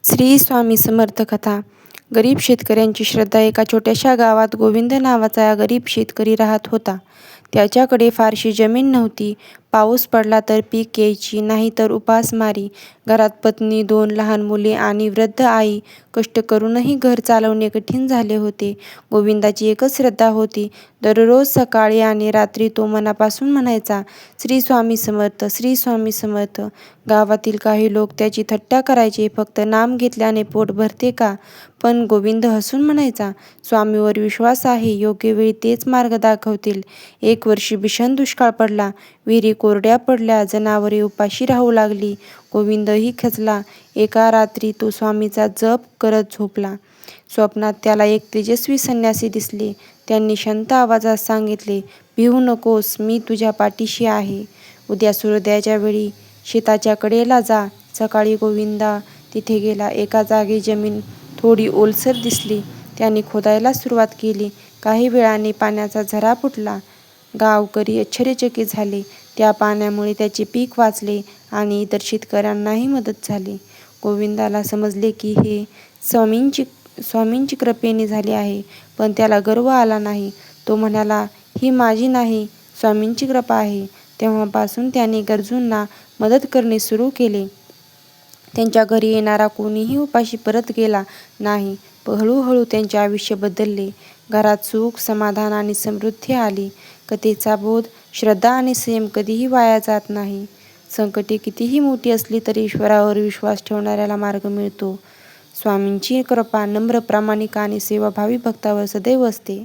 श्री स्वामी समर्थ कथा. गरीब शेतकऱ्यांची श्रद्धा. एका छोट्याशा गावात गोविंद नावाचा गरीब शेतकरी राहत होता. त्याच्याकडे फारशी जमीन नव्हती. पाऊस पडला तर पीक यायची, नाही तर उपासमारी. घरात पत्नी, 2 लहान मुले आणि वृद्ध आई. कष्ट करूनही घर चालवणे कठीण झाले होते. गोविंदाची एकच श्रद्धा होती. दररोज सकाळी आणि रात्री तो मनापासून म्हणायचा, श्री स्वामी समर्थ, श्री स्वामी समर्थ. गावातील काही लोक त्याची थट्टा करायचे, फक्त नाम घेतल्याने पोट भरते का? पण गोविंद हसून म्हणायचा, स्वामीवर विश्वास आहे, योग्य वेळी तेच मार्ग दाखवतील. एक वर्षी भीषण दुष्काळ पडला. विहिरी कोरड्या पडल्या, जनावरे उपाशी राहू लागली. गोविंदही खचला. एका रात्री तो स्वामीचा जप करत झोपला. स्वप्नात त्याला एक तेजस्वी संन्यासी दिसले. त्यांनी शांत आवाजात सांगितले, भिवू नकोस, मी तुझ्या पाठीशी आहे. उद्या सूर्योदयाच्या वेळी शेताच्या कडेला जा. सकाळी गोविंदा तिथे गेला. एका जागी जमीन थोडी ओलसर दिसली. त्यांनी खोदायला सुरुवात केली. काही वेळाने पाण्याचा झरा फुटला. गावकरी आश्चर्यचकित झाले. त्या पाण्यामुळे त्याचे पीक वाचले आणि इतर शेतकऱ्यांनाही मदत झाली. गोविंदाला समजले की हे स्वामींची कृपेने झाले आहे, पण त्याला गर्व आला नाही. तो म्हणाला, ही माझी नाही, स्वामींची कृपा आहे. तेव्हापासून त्याने गरजूंना मदत करणे सुरू केले. त्यांच्या घरी येणारा कोणीही उपाशी परत गेला नाही. हळूहळू त्यांचे आयुष्य बदलले. घरात सुख, समाधान आणि समृद्धी आली. कथेचा बोध, श्रद्धा आणि संयम कधीही वाया जात नाही. संकटे कितीही मोठी असली तरी ईश्वरावर विश्वास ठेवणाऱ्याला मार्ग मिळतो. स्वामींची कृपा नम्र, प्रामाणिक आणि सेवाभावी भक्तावर सदैव असते.